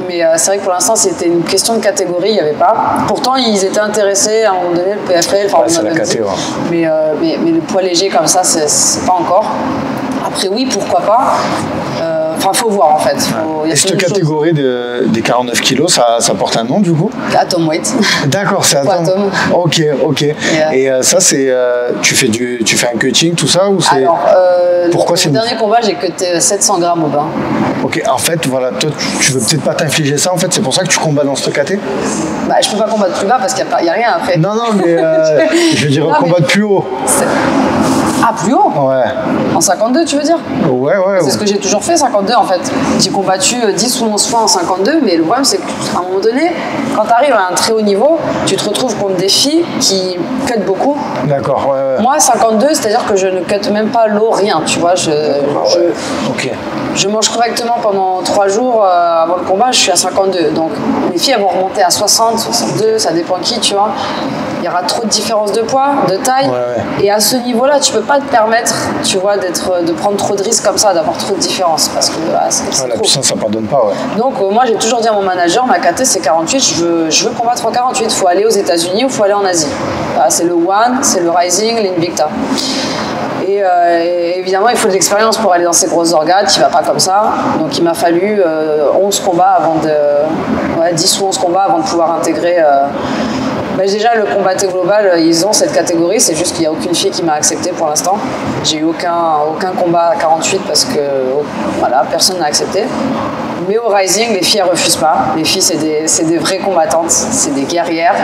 B: Mais c'est vrai que pour l'instant c'était une question de catégorie, il n'y avait pas. Pourtant ils étaient intéressés à un moment donné le PFL.
A: C'est la catégorie.
B: Mais le poids léger comme ça c'est pas encore. Après oui, pourquoi pas. Enfin, faut voir en fait.
A: Et cette catégorie des 49 kilos, ça porte un nom du coup?
B: Atomweight.
A: D'accord, c'est Atom. Ok. Et ça, c'est tu fais un cutting, tout ça ou c'est?
B: Alors,
A: pourquoi c'est?
B: Mon dernier combat, j'ai cuté 700 grammes au bain.
A: Ok, en fait, voilà, toi, tu veux peut-être pas t'infliger ça, en fait, c'est pour ça que tu combats dans cette KT?
B: Je peux pas combattre plus bas parce qu'il y a rien après.
A: Non, mais je veux dire combattre plus haut.
B: Ah, plus haut?
A: Ouais.
B: En 52, tu veux dire?
A: Ouais.
B: C'est ce que j'ai toujours fait, 52 en fait. J'ai combattu 10 ou 11 fois en 52, mais le problème c'est qu'à un moment donné, quand tu arrives à un très haut niveau, tu te retrouves contre des filles qui cuttent beaucoup.
A: D'accord, ouais.
B: Moi, 52, c'est-à-dire que je ne cut même pas l'eau, rien, tu vois. Je mange correctement pendant 3 jours avant le combat, je suis à 52. Donc les filles elles vont remonter à 60, 62, ça dépend qui, tu vois. Il y aura trop de différence de poids, de taille. Et à ce niveau-là, tu peux pas te permettre, tu vois, de prendre trop de risques comme ça, d'avoir trop de différence. Parce que c'est
A: la
B: trop.
A: puissance, ça pardonne pas,
B: Donc moi, j'ai toujours dit à mon manager, ma KT c'est 48, je veux combattre en 48. Il faut aller aux États-Unis ou il faut aller en Asie. C'est le One, c'est le Rising, l'Invicta. Et évidemment, il faut de l'expérience pour aller dans ces grosses orgas, tu vas pas comme ça. Donc il m'a fallu 11 combats avant 10 ou 11 combats avant de pouvoir intégrer. Déjà, le combatté global, ils ont cette catégorie, c'est juste qu'il n'y a aucune fille qui m'a accepté pour l'instant. J'ai eu aucun combat à 48 parce que personne n'a accepté. Mais au Rising, les filles, elles refusent pas. Les filles, c'est des vraies combattantes, c'est des guerrières.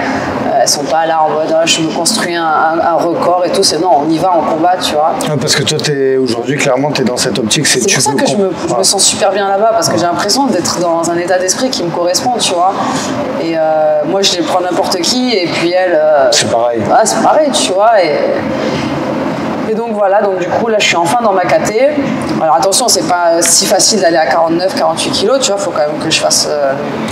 B: Elles sont pas là en mode je me construis un record et tout. C'est non, on y va, on combat, tu vois.
A: Parce que toi, aujourd'hui, clairement, tu es dans cette optique.
B: C'est pour ça que je me sens super bien là-bas parce que j'ai l'impression d'être dans un état d'esprit qui me correspond, tu vois. Et moi, je les prends n'importe qui et puis elle.
A: c'est pareil.
B: C'est pareil, tu vois. Et donc voilà, donc du coup là je suis enfin dans ma KT. Alors attention, c'est pas si facile d'aller à 49-48 kilos, tu vois, faut quand même que je fasse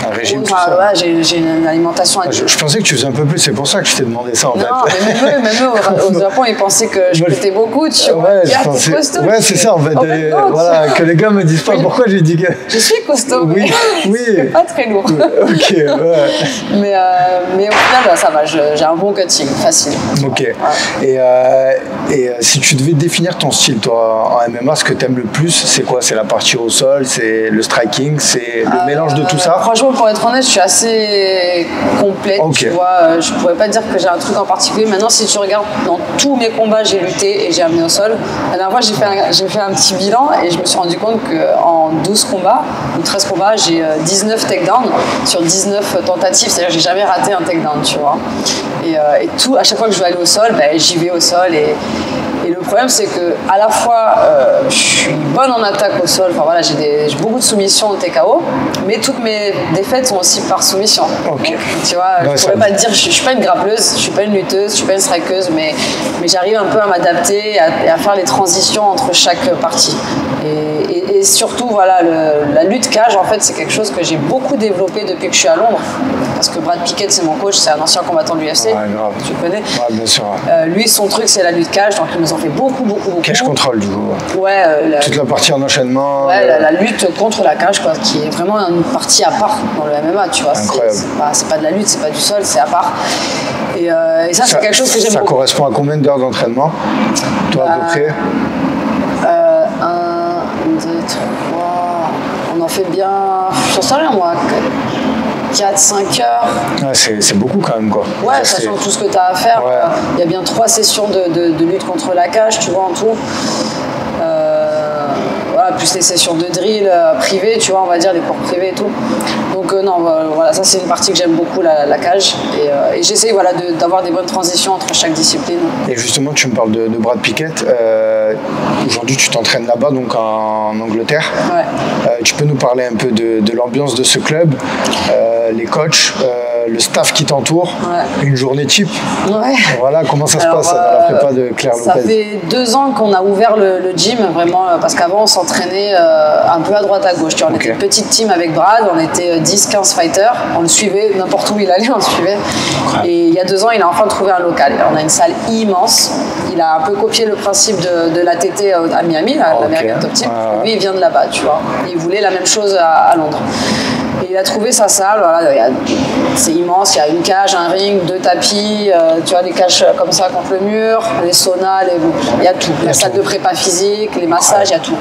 A: un régime.
B: Ouais, j'ai une alimentation.
A: Je pensais que tu faisais un peu plus, c'est pour ça que je t'ai demandé ça en fait.
B: Non, mais même eux, au Japon, ils pensaient que je pétais beaucoup, tu vois.
A: Ouais, je pensais. Ouais, c'est ça en fait. Voilà, que les gars me disent pas pourquoi j'ai dit que.
B: Je suis costaud,
A: oui, oui.
B: C'est pas très lourd.
A: Ok, ouais.
B: Mais au final, ça va, j'ai un bon cutting, facile.
A: Ok. Ouais. Et si tu devais définir ton style, toi, en MMA, ce que tu aimes le plus, c'est quoi? C'est la partie au sol, c'est le striking, c'est le mélange de tout ça?
B: Franchement, pour être honnête, je suis assez complète, tu vois. Je pourrais pas dire que j'ai un truc en particulier. Maintenant, si tu regardes, dans tous mes combats, j'ai lutté et j'ai amené au sol. La dernière fois, j'ai fait un petit bilan et je me suis rendu compte qu'en 12 combats ou 13 combats, j'ai 19 takedowns sur 19 tentatives. C'est-à-dire que j'ai jamais raté un takedown, tu vois. Et tout, à chaque fois que je veux aller au sol, j'y vais au sol. Et le problème, c'est que à la fois, je suis bonne en attaque au sol. Enfin voilà, j'ai beaucoup de soumissions au TKO, mais toutes mes défaites sont aussi par soumission.
A: Okay.
B: Donc, tu vois, je pourrais pas te dire, je suis pas une grappleuse, je suis pas une lutteuse, je suis pas une strikeuse, mais j'arrive un peu à m'adapter et à faire les transitions entre chaque partie. Et surtout, voilà, la lutte cage, en fait, c'est quelque chose que j'ai beaucoup développé depuis que je suis à Londres. Parce que Brad Pickett, c'est mon coach, c'est un ancien combattant de l'UFC.
A: Ouais, grave.
B: Tu le connais?
A: Ouais, bien sûr.
B: Lui, son truc, c'est la lutte cage, donc il nous en fait beaucoup.
A: Cage control, du coup.
B: Ouais.
A: Toute la partie en enchaînement.
B: Ouais, la lutte contre la cage, quoi, qui est vraiment une partie à part dans le MMA, tu vois.
A: Incroyable.
B: C'est pas de la lutte, c'est pas du sol, c'est à part. Et ça, c'est quelque chose que j'aime beaucoup.
A: Ça correspond à combien d'heures d'entraînement, toi, à peu près?
B: 1, 2, 3. On en fait bien. J'en sais rien, moi. 4-5 heures.
A: Ouais, c'est beaucoup quand même, quoi.
B: Ouais, sachant tout ce que tu as à faire. Il y a bien 3 sessions de lutte contre la cage, tu vois, en tout. Voilà, plus les sessions de drill privées, tu vois, on va dire, les cours privés et tout. Donc non, voilà, ça c'est une partie que j'aime beaucoup, la cage. Et j'essaie voilà, d'avoir des bonnes transitions entre chaque discipline.
A: Et justement, tu me parles de Brad Pickett. Aujourd'hui, tu t'entraînes là-bas, donc en Angleterre.
B: Ouais.
A: Tu peux nous parler un peu de l'ambiance de ce club, les coachs, le staff qui t'entoure, une journée type.
B: Ouais.
A: Voilà, comment ça se passe dans la prépa de Claire Lopez?
B: Ça fait 2 ans qu'on a ouvert le gym, vraiment, parce qu'avant on s'entraînait un peu à droite à gauche. Tu vois, on était une petite team avec Brad, on était 10-15 fighters, on le suivait, n'importe où il allait, on le suivait. Et il y a 2 ans, il a enfin trouvé un local. On a une salle immense. Il a un peu copié le principe de l'ATT à Miami, l'American Top Team. Lui, il vient de là-bas, tu vois. Il voulait la même chose à Londres. Et il a trouvé sa salle, voilà, c'est immense, il y a une cage, un ring, 2 tapis, tu vois, des cages comme ça contre le mur, les saunas, il y a tout. La salle de prépa physique, les massages, il y a tout.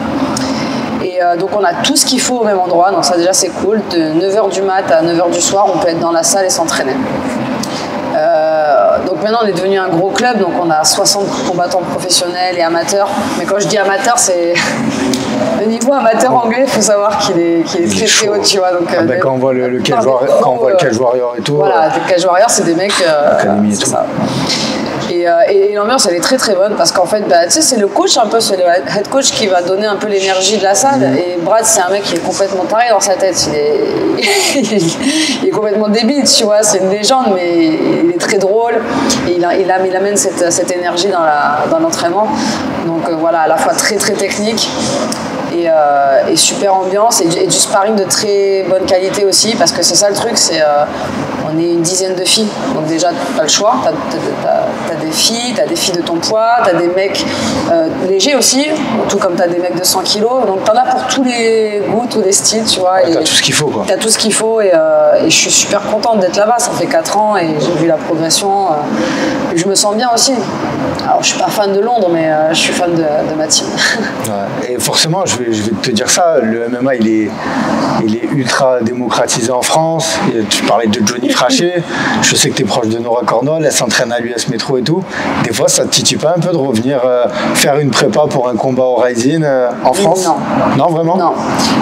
B: Et donc on a tout ce qu'il faut au même endroit, donc ça déjà c'est cool. De 9h du mat à 9h du soir, on peut être dans la salle et s'entraîner. Donc maintenant on est devenu un gros club, donc on a 60 combattants professionnels et amateurs. Mais quand je dis amateur, c'est le niveau amateur anglais, il faut savoir qu'il est très très haut, tu vois. Donc,
A: quand on voit le Cage Warrior et tout.
B: Voilà, le Cage Warrior, c'est des mecs.
A: Académie et tout.
B: Ça. Et l'ambiance elle est très très bonne parce qu'en fait tu sais c'est le coach un peu, c'est le head coach qui va donner un peu l'énergie de la salle. Et Brad c'est un mec qui est complètement taré dans sa tête, il est complètement débile, tu vois, c'est une légende mais il est très drôle et il amène cette énergie dans l'entraînement. Donc voilà, à la fois très très technique et super ambiance et du sparring de très bonne qualité aussi, parce que c'est ça le truc, c'est on est une dizaine de filles, donc déjà t'as le choix, t'as des filles de ton poids, t'as des mecs légers aussi, tout comme t'as des mecs de 100 kilos, donc t'en as pour tous les goûts, tous les styles, tu vois.
A: T'as tout ce qu'il faut, quoi.
B: T'as tout ce qu'il faut et je suis super contente d'être là-bas, ça fait 4 ans et j'ai vu la progression, et je me sens bien aussi. Alors je suis pas fan de Londres, mais je suis fan de ma team.
A: Ouais. Et forcément, je vais te dire ça, le MMA il est ultra démocratisé en France. Et tu parlais de Johnny Fraché, je sais que tu es proche de Nora Cornol, elle s'entraîne à l'US Metro et tout. Des fois, ça te titille pas un peu de revenir faire une prépa pour un combat au Rising en France? Non, vraiment?
B: Non.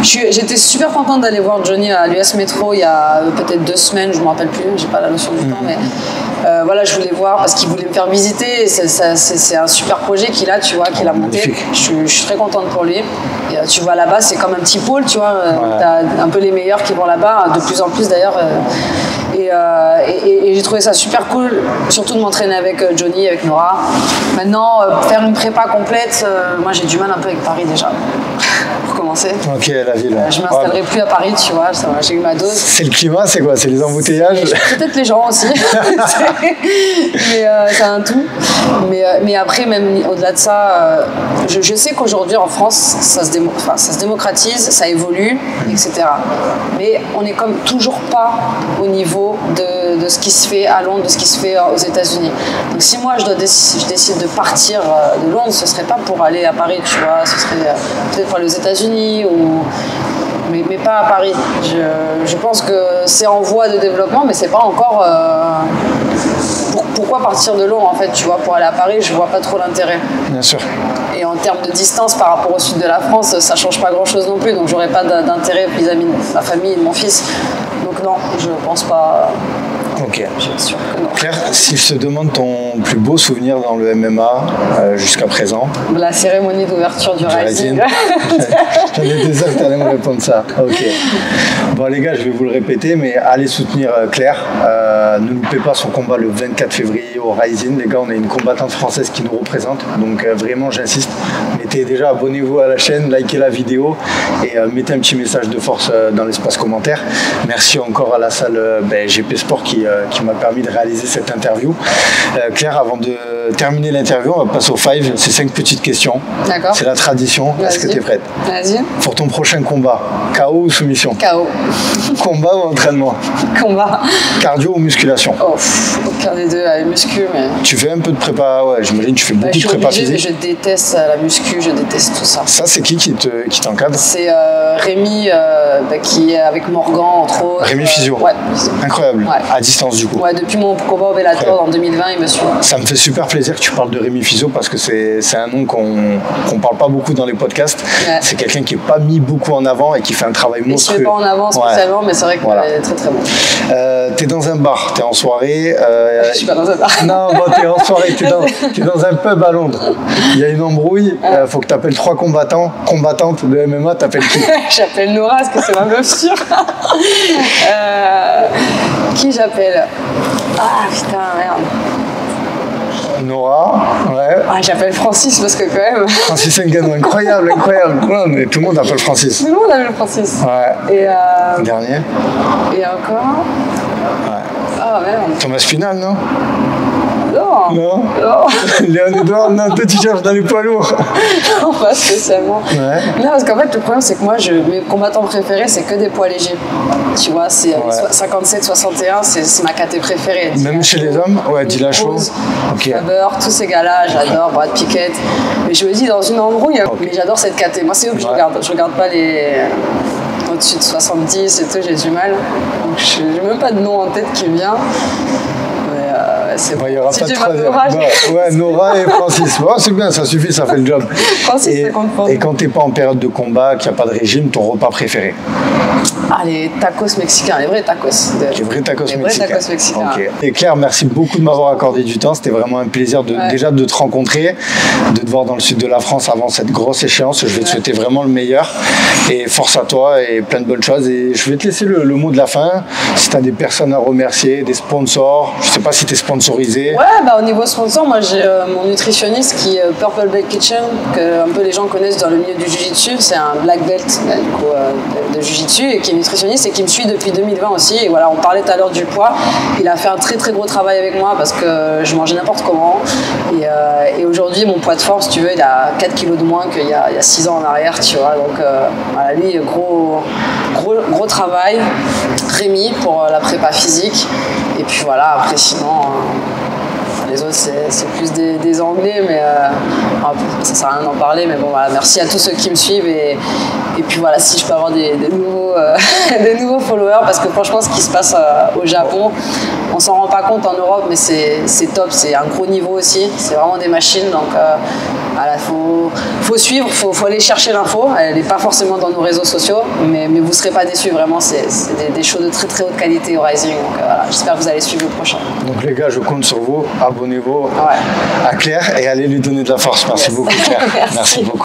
B: J'étais super contente d'aller voir Johnny à l'US Metro il y a peut-être 2 semaines, je ne me rappelle plus, j'ai pas la notion du temps, mais voilà, je voulais voir parce qu'il voulait me faire visiter. C'est un super projet qu'il a, tu vois, qu'il a monté. Je suis très contente pour lui. Et, tu vois là-bas, c'est comme un petit pôle, tu vois. Tu as un peu les meilleurs qui vont là-bas, de plus en plus d'ailleurs. Et j'ai trouvé ça super cool, surtout de m'entraîner avec Johnny, avec Nora. Maintenant, faire une prépa complète, moi j'ai du mal un peu avec Paris déjà, pour commencer.
A: Ok, la ville.
B: Je ne m'installerai plus à Paris, tu vois, j'ai eu ma dose.
A: C'est le climat, c'est quoi? C'est les embouteillages?
B: Peut-être les gens aussi, mais c'est un tout. Mais après, même au-delà de ça, je sais qu'aujourd'hui en France, ça se démocratise, ça évolue, etc. Mais on n'est comme toujours pas au niveau de ce qui se fait à Londres, de ce qui se fait aux États-Unis. Donc si moi je décide de partir de Londres, ce serait pas pour aller à Paris, tu vois, ce serait peut-être pour aller aux États-Unis mais pas à Paris. Je pense que c'est en voie de développement, mais c'est pas encore. Pourquoi partir de Londres en fait, tu vois, pour aller à Paris, je vois pas trop l'intérêt.
A: Bien sûr.
B: Et en termes de distance par rapport au sud de la France, ça change pas grand-chose non plus, donc j'aurais pas d'intérêt vis-à-vis de ma famille et de mon fils. Donc non, je pense pas.
A: Ok.
B: Je suis sûr que non.
A: Claire, si je te demande ton plus beau souvenir dans le MMA jusqu'à présent?
B: La cérémonie d'ouverture du Rising.
A: J'en étais sûr que tu allais me répondre ça. Ok. Bon les gars, je vais vous le répéter, mais allez soutenir Claire. Ne loupez pas son combat le 24 février au Rising. Les gars, on a une combattante française qui nous représente. Donc vraiment, j'insiste. Mettez déjà, abonnez-vous à la chaîne, likez la vidéo et mettez un petit message de force dans l'espace commentaire. Merci encore à la salle GP Sport qui m'a permis de réaliser cette interview. Claire, avant de terminer l'interview, on va passer au 5. C'est 5 petites questions. D'accord. C'est la tradition. Est-ce que tu es prête?
B: Vas-y.
A: Pour ton prochain combat, KO ou soumission?
B: KO.
A: Combat ou entraînement?
B: Combat.
A: Cardio ou musculation?
B: Oh, aucun des deux, avec muscu, mais...
A: Tu fais un peu de prépa, ouais, j'imagine tu fais beaucoup de prépa physique.
B: Je déteste la muscu, je déteste tout ça.
A: Ça, c'est qui t'encadre?
B: C'est Rémi, qui est avec Morgan, entre autres.
A: Rémi Physio?
B: Ouais.
A: Incroyable.
B: Ouais.
A: À distance, du coup?
B: Ouais, depuis mon combat au Bellator en 2020, il me suit.
A: Ça me fait super plaisir que tu parles de Rémi Physio parce que c'est un nom qu'on parle pas beaucoup dans les podcasts. Ouais. C'est quelqu'un qui est pas mis beaucoup en avant et qui fait un travail monstrueux.
B: Il se met pas en avant spécialement, mais c'est vrai qu'il est très très bon.
A: T'es dans un bar, t'es en soirée.
B: Je suis pas dans un bar.
A: Non, bon, t'es en soirée, t'es dans un pub à Londres. Il y a une embrouille, faut que t'appelles 3 combattantes de MMA, t'appelles qui?
B: J'appelle Nora parce que c'est ma meuf sûre. Qui j'appelle? Ah putain, merde.
A: Nora, ouais.
B: Ah, j'appelle Francis parce que quand même.
A: Francis Ngannou, incroyable. Non, mais tout le monde appelle Francis.
B: Tout le monde appelle Francis.
A: Ouais.
B: Et
A: dernier.
B: Et encore.
A: Ouais.
B: Ah merde.
A: Thomas Spinal, non?
B: Non.
A: Léon Edouard, non, toi tu cherches dans les poids lourds.
B: Non, pas spécialement.
A: Ouais.
B: Non, parce qu'en fait, le problème, c'est que moi, mes combattants préférés, c'est que des poids légers. Tu vois, c'est 57-61, c'est ma caté préférée.
A: Même chez les hommes? Ouais, Dillashaw.
B: Faber, tous ces gars-là, j'adore, Brad Pickett. Mais je me dis, dans une embrouille, mais j'adore cette caté. Moi, c'est eux que je regarde. Je regarde pas les au-dessus de 70 et tout, j'ai du mal. Donc, je n'ai même pas de nom en tête qui me vient.
A: Il n'y aura pas de troisième. Ouais, Nora et Francis. Oh, c'est bien, ça suffit, ça fait le job.
B: Francis,
A: et quand tu n'es pas en période de combat, qu'il n'y a pas de régime, ton repas préféré?
B: Ah, les tacos mexicains, les vrais tacos.
A: Les vrais tacos
B: mexicains.
A: Okay. Et Claire, merci beaucoup de m'avoir accordé du temps. C'était vraiment un plaisir déjà de te rencontrer, de te voir dans le sud de la France avant cette grosse échéance. Je vais te souhaiter vraiment le meilleur. Et force à toi et plein de bonnes choses. Et je vais te laisser le mot de la fin. Si tu as des personnes à remercier, des sponsors, je ne sais pas si tu es sponsorisé.
B: Ouais, au niveau sponsor, moi j'ai mon nutritionniste qui est Purple Belt Kitchen, que un peu les gens connaissent dans le milieu du jiu-jitsu. C'est un black belt de jiu-jitsu et qui est nutritionniste et qui me suit depuis 2020 aussi. Et voilà, on parlait tout à l'heure du poids. Il a fait un très très gros travail avec moi parce que je mangeais n'importe comment. Et aujourd'hui, mon poids de force, si tu veux, il a 4 kilos de moins qu'il y a 6 ans en arrière, tu vois. Donc voilà, lui, gros travail. Rémi pour la prépa physique. Et puis voilà, après sinon... les autres, c'est plus des Anglais, mais ça sert à rien d'en parler. Mais bon, voilà, merci à tous ceux qui me suivent. Et puis voilà, si je peux avoir des nouveaux followers, parce que franchement, ce qui se passe au Japon, on s'en rend pas compte en Europe, mais c'est top. C'est un gros niveau aussi. C'est vraiment des machines. Donc, voilà, faut suivre, faut aller chercher l'info. Elle n'est pas forcément dans nos réseaux sociaux, mais vous ne serez pas déçus. Vraiment, c'est des shows de très très haute qualité au Rising. Donc voilà, j'espère que vous allez suivre le prochain.
A: Donc les gars, je compte sur vous. Abonnez-vous à Claire et allez lui donner de la force. Merci beaucoup Claire. Merci beaucoup.